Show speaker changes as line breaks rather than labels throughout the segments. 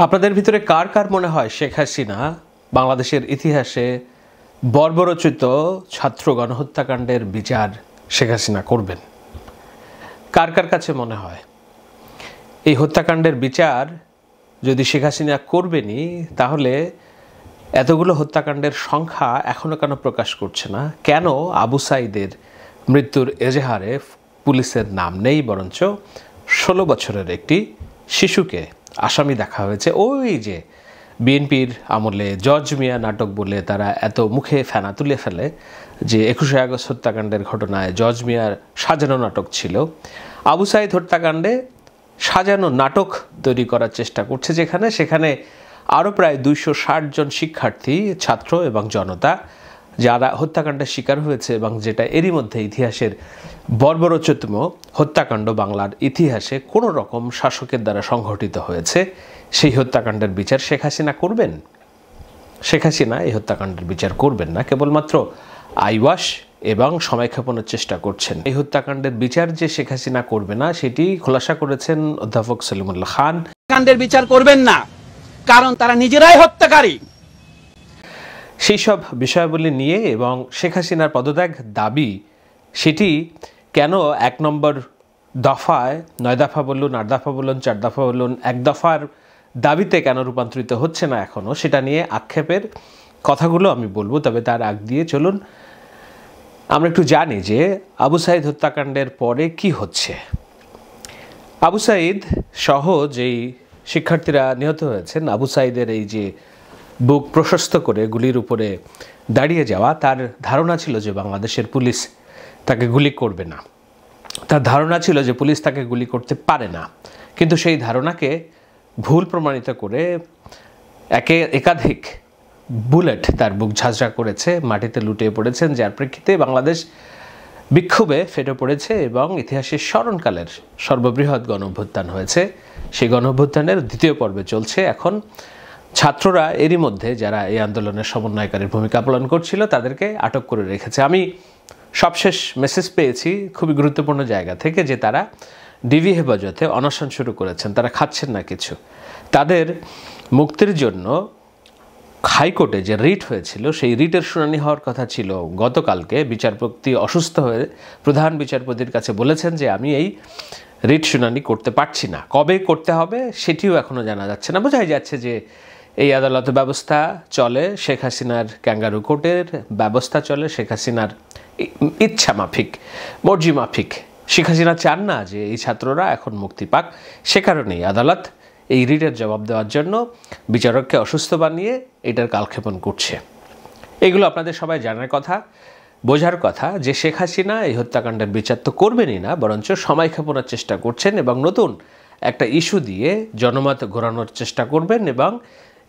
আপনাদের ভিতরে কার কার মনে হয় শেখ হাসিনা বাংলাদেশের ইতিহাসে বর্বরোচিত ছাত্র গণহত্যাকাণ্ডের বিচার শেখ হাসিনা করবেন? কার কার কাছে মনে হয় এই হত্যাকাণ্ডের বিচার যদি শেখ হাসিনা করবেনই, তাহলে এতগুলো হত্যাকাণ্ডের সংখ্যা এখনও কেন প্রকাশ করছে না? কেন আবু সাঈদের মৃত্যুর এজাহারে পুলিশের নাম নেই, বরঞ্চ 16 বছরের একটি শিশুকে আসামি দেখা হয়েছে? ওই যে বিএনপির আমলে জর্জ মিয়া নাটক বলে তারা এত মুখে ফেনা তুলে ফেলে যে 21শে আগস্ট হত্যাকাণ্ডের ঘটনায় জর্জ মিয়ার সাজানো নাটক ছিল। আবু সাঈদ হত্যাকাণ্ডে সাজানো নাটক তৈরি করার চেষ্টা করছে, সেখানে আরও প্রায় 260 জন শিক্ষার্থী, ছাত্র এবং জনতা যারা হত্যাকাণ্ডের শিকার হয়েছে, এবং যেটা এরই মধ্যে ইতিহাসের বর্বরোচিতম হত্যাকাণ্ড বাংলার ইতিহাসে কোনো রকম শাসকের দ্বারা সংঘটিত হয়েছে। সেই হত্যাকাণ্ডের বিচার শেখ হাসিনা করবেন? শেখ হাসিনা এই হত্যাকাণ্ডের বিচার করবেন না, কেবলমাত্র আইওয়াশ এবং সময়ক্ষেপণের চেষ্টা করছেন। এই হত্যাকাণ্ডের বিচার যে শেখ হাসিনা করবে না, সেটি খোলাসা করেছেন অধ্যাপক সলিমুল্লাহ খান।
হত্যাকাণ্ডের বিচার করবেন না কারণ তারা নিজেরাই হত্যাকারী।
সেই সব বিষয়াবলী নিয়ে এবং শেখ হাসিনার পদত্যাগ দাবি, সেটি কেন 1 নম্বর দফায় 9 দফা বলুন, 8 দফা বলুন, 4 দফা বলুন, 1 দফার দাবিতে কেন রূপান্তরিত হচ্ছে না এখনও, সেটা নিয়ে আক্ষেপের কথাগুলো আমি বলবো। তবে তার আগ দিয়ে চলুন আমরা একটু জানি যে আবু সাঈদ হত্যাকাণ্ডের পরে কি হচ্ছে। আবু সাঈদ সহ যেই শিক্ষার্থীরা নিহত হয়েছেন, আবু সাঈদের এই যে বুক প্রশস্ত করে গুলির উপরে দাঁড়িয়ে যাওয়া, তার ধারণা ছিল যে বাংলাদেশের পুলিশ তাকে গুলি করবে না, তার ধারণা ছিল যে পুলিশ তাকে গুলি করতে পারে না। কিন্তু সেই ধারণাকে ভুল প্রমাণিত করে একাধিক বুলেট তার বুক ঝাঁঝরা করেছে, মাটিতে লুটিয়ে পড়েছেন, যার প্রেক্ষিতে বাংলাদেশ বিক্ষোভে ফেটে পড়েছে এবং ইতিহাসের স্মরণকালের সর্ববৃহৎ গণঅভ্যুত্থান হয়েছে। সেই গণঅভ্যুত্থানের দ্বিতীয় পর্বে চলছে এখন। ছাত্ররা এরই মধ্যে, যারা এই আন্দোলনের সমন্বয়কারীর ভূমিকা পালন করছিল, তাদেরকে আটক করে রেখেছে। আমি সবশেষ মেসেজ পেয়েছি খুবই গুরুত্বপূর্ণ জায়গা থেকে যে তারা ডিবি হেফাজতে অনশন শুরু করেছেন, তারা খাচ্ছেন না কিছু। তাদের মুক্তির জন্য হাইকোর্টে যে রিট হয়েছিল, সেই রিটের শুনানি হওয়ার কথা ছিল গতকালকে। বিচারপতি অসুস্থ হয়ে প্রধান বিচারপতির কাছে বলেছেন যে আমি এই রিট শুনানি করতে পারছি না। কবে করতে হবে সেটিও এখনও জানা যাচ্ছে না। বোঝাই যাচ্ছে যে এই আদালত ব্যবস্থা চলে শেখ হাসিনার ক্যাঙ্গারু কোর্টের ব্যবস্থা চলে শেখ হাসিনার ইচ্ছা মাফিক, মর্জি মাফিক। শেখ হাসিনা চান না যে এই ছাত্ররা এখন মুক্তি পাক, সে কারণেই আদালত এই রিটের জবাব দেওয়ার জন্য বিচারককে অসুস্থ বানিয়ে এটার কালক্ষেপণ করছে। এগুলো আপনাদের সবাই জানার কথা, বোঝার কথা যে শেখ হাসিনা এই হত্যাকাণ্ডের বিচার তো করবেনই না, বরঞ্চ সময়ক্ষেপণের চেষ্টা করছেন এবং নতুন একটা ইস্যু দিয়ে জনমত ঘোরানোর চেষ্টা করবেন এবং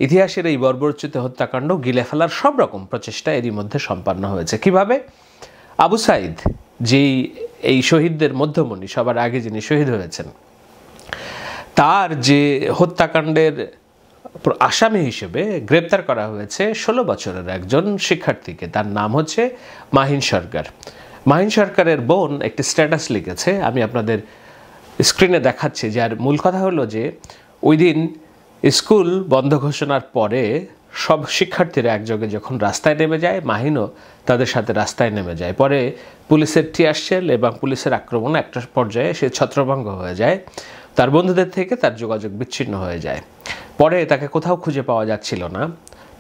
ইতিহাসের এই বর্বরোচিত হত্যাকাণ্ড গিলে ফেলার সব রকম প্রচেষ্টা এরই মধ্যে সম্পন্ন হয়েছে। কিভাবে? আবু সাঈদ, যেই এই শহীদদের মধ্যমণি, সবার আগে যিনি শহীদ হয়েছেন, তার যে হত্যাকাণ্ডের আসামি হিসেবে গ্রেপ্তার করা হয়েছে 16 বছরের একজন শিক্ষার্থীকে। তার নাম হচ্ছে মাহিন সরকার। মাহিন সরকারের বোন একটি স্ট্যাটাস লিখেছে, আমি আপনাদের স্ক্রিনে দেখাচ্ছি, যার মূল কথা হলো যে ওই দিন স্কুল বন্ধ ঘোষণার পরে সব শিক্ষার্থীরা একযোগে যখন রাস্তায় নেমে যায়, মাহিনও তাদের সাথে রাস্তায় নেমে যায়। পরে পুলিশের টিয়ার শেল এবং পুলিশের আক্রমণে একটা পর্যায়ে সে ছত্রভঙ্গ হয়ে যায়। তার বন্ধুদের থেকে তার যোগাযোগ বিচ্ছিন্ন হয়ে যায়। পরে তাকে কোথাও খুঁজে পাওয়া যাচ্ছিল না।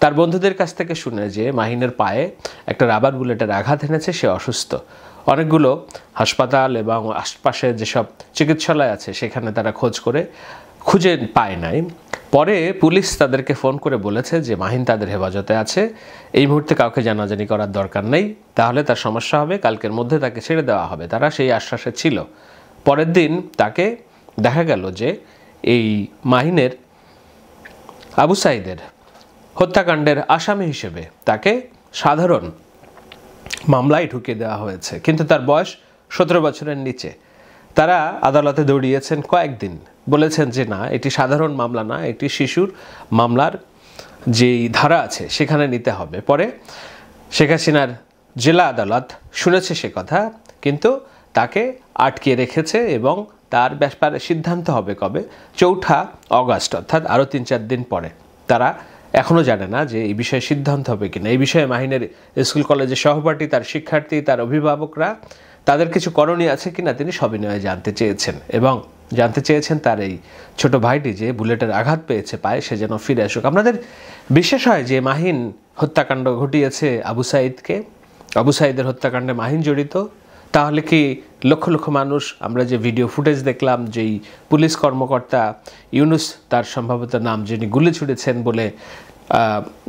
তার বন্ধুদের কাছ থেকে শুনে যে মাহিনের পায়ে একটা রাবার বুলেটের আঘাত এনেছে, সে অসুস্থ। অনেকগুলো হাসপাতাল এবং আশপাশে যেসব চিকিৎসালয় আছে সেখানে তারা খোঁজ করে খুঁজে পায় নাই। পরে পুলিশ তাদেরকে ফোন করে বলেছে যে মাহিন তাদের হেফাজতে আছে, এই মুহূর্তে কাউকে জানাজানি করার দরকার নেই, তাহলে তার সমস্যা হবে, কালকের মধ্যে তাকে ছেড়ে দেওয়া হবে। তারা সেই আশ্বাসে ছিল। পরের দিন তাকে দেখা গেল যে এই মাহিনের, আবু সাঈদের হত্যাকাণ্ডের আসামি হিসেবে তাকে সাধারণ মামলায় ঢুকিয়ে দেওয়া হয়েছে, কিন্তু তার বয়স 17 বছরের নিচে। তারা আদালতে দৌড়িয়েছেন কয়েকদিন, বলেছেন যে না, এটি সাধারণ মামলা না, এটি শিশুর মামলার যেই ধারা আছে সেখানে নিতে হবে। পরে শেখ হাসিনার জেলা আদালত শুনেছে সে কথা, কিন্তু তাকে আটকে রেখেছে এবং তার ব্যাপারে সিদ্ধান্ত হবে কবে? 4 অগাস্ট, অর্থাৎ আরও 3-4 দিন পরে। তারা এখনও জানে না যে এই বিষয়ে সিদ্ধান্ত হবে কিনা। এই বিষয়ে মাহিনের স্কুল কলেজের সহপাঠী, তার শিক্ষার্থী, তার অভিভাবকরা তাদের কিছু করণীয় আছে কিনা তিনি সবিনয়ে জানতে চেয়েছেন, এবং জানতে চেয়েছেন তার এই ছোট ভাইটি যে বুলেটের আঘাত পেয়েছে পায়ে, সে যেন ফিরে আসুক। আপনাদের বিশ্বাস হয় যে মাহিন হত্যাকাণ্ড ঘটিয়েছে আবু সাঈদকে, আবু সাঈদের হত্যাকাণ্ডে মাহিন জড়িত? তাহলে কি লক্ষ লক্ষ মানুষ, আমরা যে ভিডিও ফুটেজ দেখলাম, যেই পুলিশ কর্মকর্তা ইউনুস তার সম্ভবত নাম, যিনি গুলি ছুড়েছেন বলে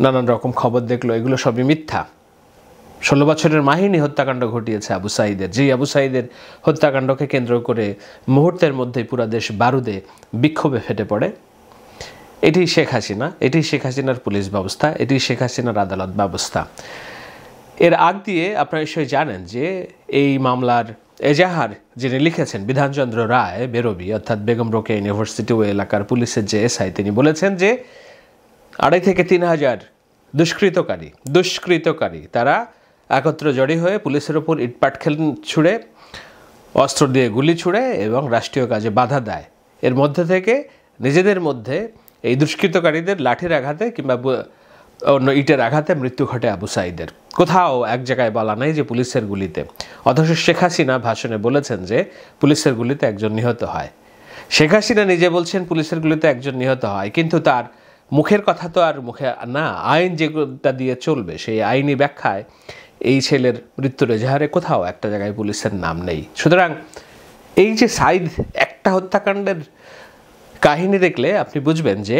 নানান রকম খবর দেখলো, এগুলো সবই মিথ্যা। 16 বছরের মাহিনী হত্যাকাণ্ড ঘটিয়েছে আবু সাঈদের, যেই আবু সাঈদের হত্যাকাণ্ডকে কেন্দ্র করে মুহূর্তের মধ্যেই পুরা দেশ বারুদে বিক্ষোভে ফেটে পড়ে। এটি শেখ হাসিনা, এটি শেখ হাসিনার পুলিশ ব্যবস্থা, এটি শেখ হাসিনার আদালত ব্যবস্থা। এর আগ দিয়ে আপনারা নিশ্চয়ই জানেন যে এই মামলার এজাহার যিনি লিখেছেন বিধানচন্দ্র রায় বেরবি, অর্থাৎ বেগম রোকেয়া ইউনিভার্সিটি ও এলাকার পুলিশের যে এসআই, তিনি বলেছেন যে 2,500 থেকে 3,000 দুষ্কৃতকারী তারা একত্র জড়ি হয়ে পুলিশের ওপর ইটপাটকেল ছুঁড়ে, অস্ত্র দিয়ে গুলি ছুঁড়ে এবং রাষ্ট্রীয় কাজে বাধা দেয়। এর মধ্যে থেকে নিজেদের মধ্যে এই দুষ্কৃতকারীদের লাঠির আঘাতে কিংবা অন্য ইটের আঘাতে মৃত্যু ঘটে আবু সাঈদের। কোথাও এক জায়গায় বলা নাই যে পুলিশের গুলিতে, অথচ শেখ হাসিনা ভাষণে বলেছেন যে পুলিশের গুলিতে একজন নিহত হয়। শেখ হাসিনা নিজে বলছেন পুলিশের গুলিতে একজন নিহত হয়, কিন্তু তার মুখের কথা তো আর মুখে না, আইন যেটা দিয়ে চলবে সেই আইনি ব্যাখ্যায় এই ছেলের মৃত্যুর এজাহারে কোথাও একটা জায়গায় পুলিশের নাম নেই। সুতরাং এই যে সাঈদ একটা হত্যাকাণ্ডের কাহিনী দেখলে আপনি বুঝবেন যে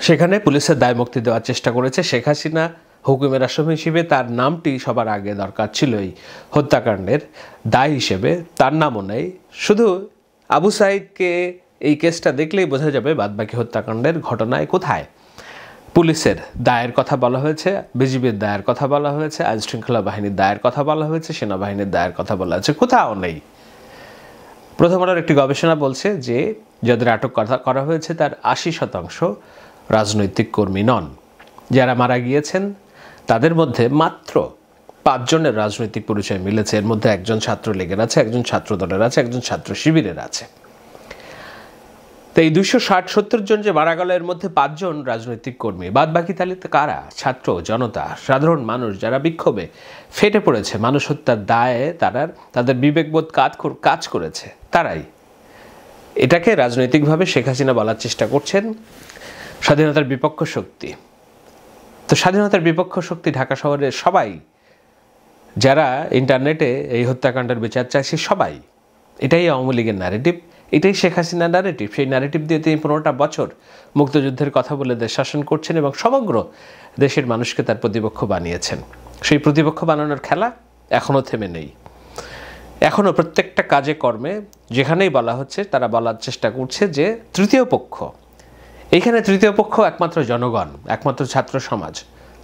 সেখানে পুলিশের দায় মুক্তি দেওয়ার চেষ্টা করেছে শেখ হাসিনা। হুকুমের আসামি হিসেবে তার নামটি সবার আগে দরকার ছিল এই হত্যাকাণ্ডের দায় হিসেবে, তার নামও নেই। শুধু আবু সাঈদকে এই কেসটা দেখলেই বোঝা যাবে বাদবাকি হত্যাকাণ্ডের ঘটনায় কোথায় পুলিশের দায়ের কথা বলা হয়েছে, বিজিবির দায়ের কথা বলা হয়েছে, আইনশৃঙ্খলা বাহিনীর দায়ের কথা বলা হয়েছে, সেনাবাহিনীর দায়ের কথা বলা হয়েছে, কোথাও নেই। প্রথম আলোর একটি গবেষণা বলছে যে যাদের আটক করা হয়েছে তার 80% রাজনৈতিক কর্মী নন। যারা মারা গিয়েছেন তাদের মধ্যে মাত্র 5 জনের রাজনৈতিক পরিচয় মিলেছে। এর মধ্যে একজন ছাত্রলীগের আছে, একজন ছাত্র দলের আছে, একজন ছাত্র শিবিরের আছে। তো এই 260-70 জন যে মারা গেল, এর মধ্যে 5 জন রাজনৈতিক কর্মী। বাদ বাকি তাহলে কারা? ছাত্র জনতা, সাধারণ মানুষ যারা বিক্ষোভে ফেটে পড়েছে, মানুষ হত্যার দায়ে তাদের বিবেকবোধ কাজ করেছে, তারাই। এটাকে রাজনৈতিকভাবে শেখ হাসিনা বলার চেষ্টা করছেন স্বাধীনতার বিপক্ষ শক্তি। তো স্বাধীনতার বিপক্ষ শক্তি ঢাকা শহরের সবাই, যারা ইন্টারনেটে এই হত্যাকাণ্ডের বিচার চাইছে, সবাই। এটাই আওয়ামী লীগের ন্যারেটিভ, এটাই শেখ হাসিনার ন্যারেটিভ। সেই ন্যারেটিভ দিয়ে তিনি 15টা বছর মুক্তিযুদ্ধের কথা বলে দেশ শাসন করছেন এবং সমগ্র দেশের মানুষকে তার প্রতিপক্ষ বানিয়েছেন। সেই প্রতিপক্ষ বানানোর খেলা এখনও থেমে নেই। এখনও প্রত্যেকটা কাজে কর্মে যেখানেই বলা হচ্ছে, তারা বলার চেষ্টা করছে যে তৃতীয় পক্ষ। এইখানে তৃতীয় পক্ষ একমাত্র জনগণ, একমাত্র ছাত্র সমাজ।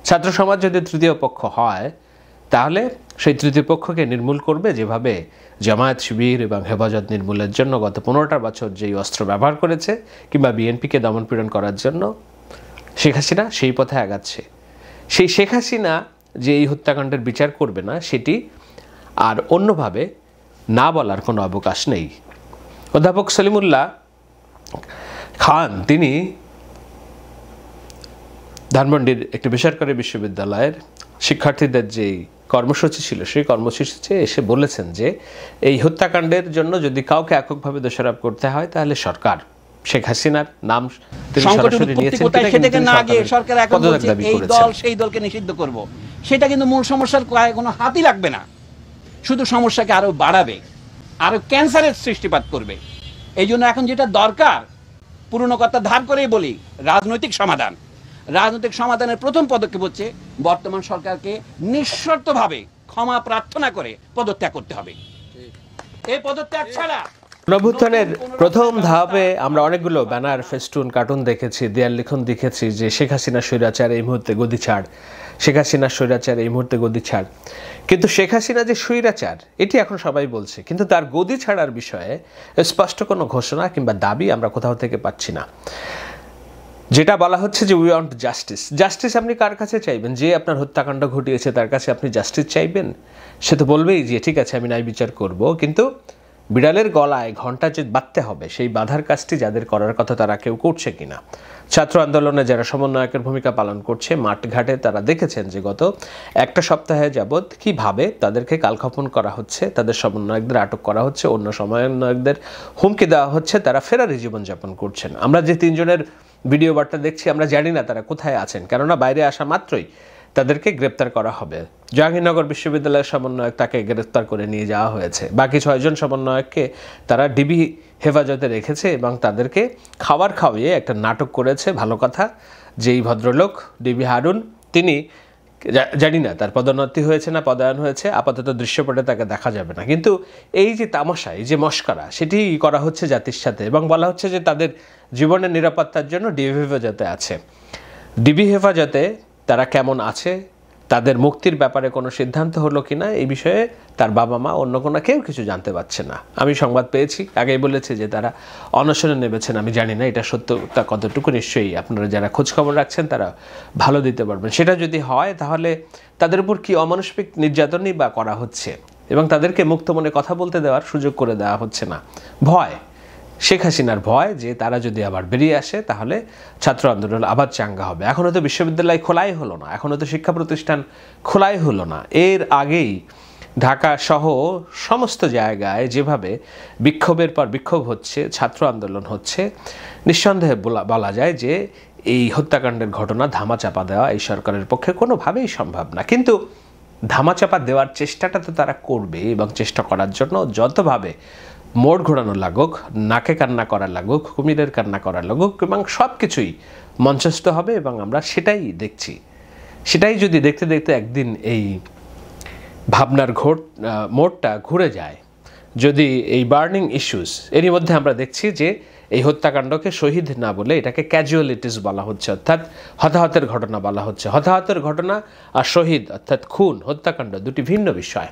ছাত্র সমাজ যদি তৃতীয় পক্ষ হয়, তাহলে সেই তৃতীয় পক্ষকে নির্মূল করবে যেভাবে জামায়াত, শিবির এবং হেফাজত নির্মূলের জন্য গত 15টা বছর যেই অস্ত্র ব্যবহার করেছে, কিংবা বিএনপিকে দমনপীড়ন করার জন্য শেখ হাসিনা সেই পথে আগাচ্ছে। সেই শেখ হাসিনা যে এই হত্যাকাণ্ডের বিচার করবে না, সেটি আর অন্যভাবে না বলার কোনো অবকাশ নেই। অধ্যাপক সলিমুল্লাহ খান তিনি ধানমন্ডির একটি বেসরকারি বিশ্ববিদ্যালয়ের শিক্ষার্থীদের যেই কর্মসূচি ছিল, সেই কর্মসূচিতে এসে বলেছেন যে এই হত্যাকাণ্ডের জন্য যদি কাউকে এককভাবে দোষারোপ করতে হয়, তাহলে সরকার শেখ হাসিনার নাম তিনি সরাসরি নিয়েছেন,
সরকার এখন বলছে এই দল সেই দলকে নিষিদ্ধ করব। সেটা কিন্তু মূল সমস্যার কোনো হাতই লাগবে না, শুধু সমস্যাকে আরো বাড়াবে, আরো ক্যান্সারের সৃষ্টিপাত করবে। এই জন্য এখন যেটা দরকার, পুরনো কথা ধার করেই বলি, রাজনৈতিক সমাধান। রাজনৈতিক সমাধানের প্রথম পদক্ষেপ হচ্ছে বর্তমান সরকারকে নিঃশর্তভাবে ক্ষমা প্রার্থনা করে পদত্যাগ করতে হবে। এই পদত্যাগ ছাড়া
অভ্যুত্থানের প্রথম ধাপে আমরা অনেকগুলো ব্যানার, ফেস্টুন, কার্টুন দেখেছি, দেয়াল লিখন দেখেছি যে শেখ হাসিনা স্বৈরাচার এই মুহূর্তে গদি ছাড়, শেখ হাসিনা স্বৈরাচার এই মুহূর্তে গদি ছাড়। কিন্তু শেখ হাসিনা যে স্বৈরাচার এটি এখন সবাই বলছে, কিন্তু তার গদি ছাড়ার বিষয়ে স্পষ্ট কোনো ঘোষণা কিংবা দাবি আমরা কোথাও থেকে পাচ্ছি না। যেটা বলা হচ্ছে যে উই ওয়ান্ট জাস্টিস। জাস্টিস আপনি কার কাছে চাইবেন? যে আপনার হত্যাকাণ্ড ঘটিয়েছে তার কাছে আপনি জাস্টিস চাইবেন? সে তো বলবেই যে ঠিক আছে আমি ন্যায় বিচার করব, কিন্তু বিড়ালের গলায় ঘণ্টা যে বাঁধতে হবে সেই বাঁধার কাজটি যাদের করার কথা তারা কেউ করছে কিনা। ছাত্র আন্দোলনে যারা সমন্বয়কের ভূমিকা পালন করছে মাঠঘাটে তারা দেখেছেন যে গত একটা সপ্তাহে যাবৎ কিভাবে তাদেরকে কালক্ষেপণ করা হচ্ছে, তাদের সমন্বয়কদের আটক করা হচ্ছে, অন্য সমন্বয়কদের হুমকি দেওয়া হচ্ছে, তারা ফেরারি জীবনযাপন করছেন। আমরা যে 3 জনের ভিডিও বার্তা দেখছি আমরা জানি না তারা কোথায় আছেন, কেননা বাইরে আসা মাত্রই তাদেরকে গ্রেপ্তার করা হবে। জাহাঙ্গীরনগর বিশ্ববিদ্যালয়ের সমন্বয়ক তাকে গ্রেপ্তার করে নিয়ে যাওয়া হয়েছে। বাকি 6 জন সমন্বয়ককে তারা ডিবি হেফাজতে রেখেছে এবং তাদেরকে খাবার খাওয়িয়ে একটা নাটক করেছে। ভালো কথা, যেই ভদ্রলোক ডিবি হারুন, তিনি জানি না তার পদোন্নতি হয়েছে না পদায়ন হয়েছে, আপাতত দৃশ্যপটে তাকে দেখা যাবে না, কিন্তু এই যে তামাশা, এই যে মস্করা, সেটি করা হচ্ছে জাতির সাথে এবং বলা হচ্ছে যে তাদের জীবনের নিরাপত্তার জন্য ডিবি হেফাজতে আছে। ডিবি হেফাজতে তারা কেমন আছে, তাদের মুক্তির ব্যাপারে কোনো সিদ্ধান্ত হলো কিনা এই বিষয়ে তার বাবা মা অন্য কোনো কেউ কিছু জানতে পারছে না। আমি সংবাদ পেয়েছি, আগেই বলেছে যে তারা অনশনে নেমেছেন। আমি জানি না এটা সত্যতা কতটুকু, নিশ্চয়ই আপনারা যারা খোঁজখবর রাখছেন তারা ভালো দিতে পারবেন। সেটা যদি হয় তাহলে তাদের উপর কি অমানসিক নির্যাতনই বা করা হচ্ছে এবং তাদেরকে মুক্ত মনে কথা বলতে দেওয়ার সুযোগ করে দেওয়া হচ্ছে না। ভয়, শেখ হাসিনার ভয় যে তারা যদি আবার বেরিয়ে আসে তাহলে ছাত্র আন্দোলন আবার চাঙ্গা হবে। এখনও তো বিশ্ববিদ্যালয় খোলাই হলো না, এখনও তো শিক্ষা প্রতিষ্ঠান খোলাই হলো না। এর আগেই ঢাকা সহ সমস্ত জায়গায় যেভাবে বিক্ষোভের পর বিক্ষোভ হচ্ছে, ছাত্র আন্দোলন হচ্ছে, নিঃসন্দেহে বলা যায় যে এই হত্যাকাণ্ডের ঘটনা ধামাচাপা দেওয়া এই সরকারের পক্ষে কোনোভাবেই সম্ভব না। কিন্তু ধামাচাপা দেওয়ার চেষ্টাটা তো তারা করবে এবং চেষ্টা করার জন্য যতভাবে মোড় ঘোরানো লাগুক, নাকে কান্না করা লাগুক, কুমিরের কান্না করা লাগুক, এবং সব কিছুই মঞ্চস্থ হবে এবং আমরা সেটাই দেখছি। সেটাই যদি দেখতে দেখতে একদিন এই ভাবনার মোড়টা ঘুরে যায়, যদি এই বার্নিং ইস্যুস, এরই মধ্যে আমরা দেখছি যে এই হত্যাকাণ্ডকে শহীদ না বলে এটাকে ক্যাজুয়ালিটিস বলা হচ্ছে, অর্থাৎ হতাহতের ঘটনা বলা হচ্ছে। হতাহতের ঘটনা আর শহীদ অর্থাৎ খুন, হত্যাকাণ্ড দুটি ভিন্ন বিষয়।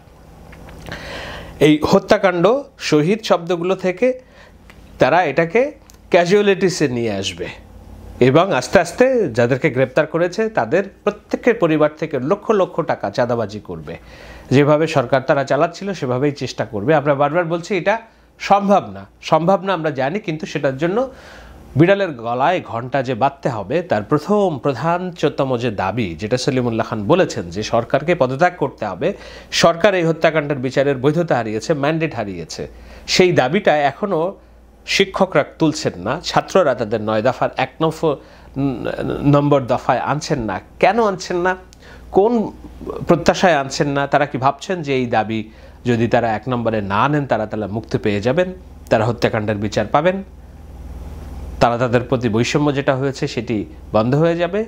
এই হত্যাকাণ্ড শহীদ শব্দগুলো থেকে তারা এটাকে ক্যাজুয়ালিটিসে নিয়ে আসবে এবং আস্তে আস্তে যাদেরকে গ্রেপ্তার করেছে তাদের প্রত্যেকের পরিবার থেকে লক্ষ লক্ষ টাকা চাঁদাবাজি করবে। যেভাবে সরকার তারা চালাচ্ছিল সেভাবেই চেষ্টা করবে। আমরা বারবার বলছি এটা সম্ভব না, সম্ভব না আমরা জানি, কিন্তু সেটার জন্য বিড়ালের গলায় ঘণ্টা যে বাঁধতে হবে তার প্রধানতম যে দাবি, যেটা সলিমুল্লাহ খান বলেছেন যে সরকারকে পদত্যাগ করতে হবে, সরকার এই হত্যাকাণ্ডের বিচারের বৈধতা হারিয়েছে, ম্যান্ডেট হারিয়েছে, সেই দাবিটা এখনও শিক্ষকরা তুলছেন না, ছাত্ররা তাদের 9 দফার 1 নম্বর দফায় আনছেন না। কেন আনছেন না, কোন প্রত্যাশায় আনছেন না? তারা কি ভাবছেন যে এই দাবি যদি তারা 1 নম্বরে না নেন তারা মুক্তি পেয়ে যাবেন, তারা হত্যাকাণ্ডের বিচার পাবেন, তারা তাদের প্রতি বৈষম্য যেটা হয়েছে সেটি বন্ধ হয়ে যাবে?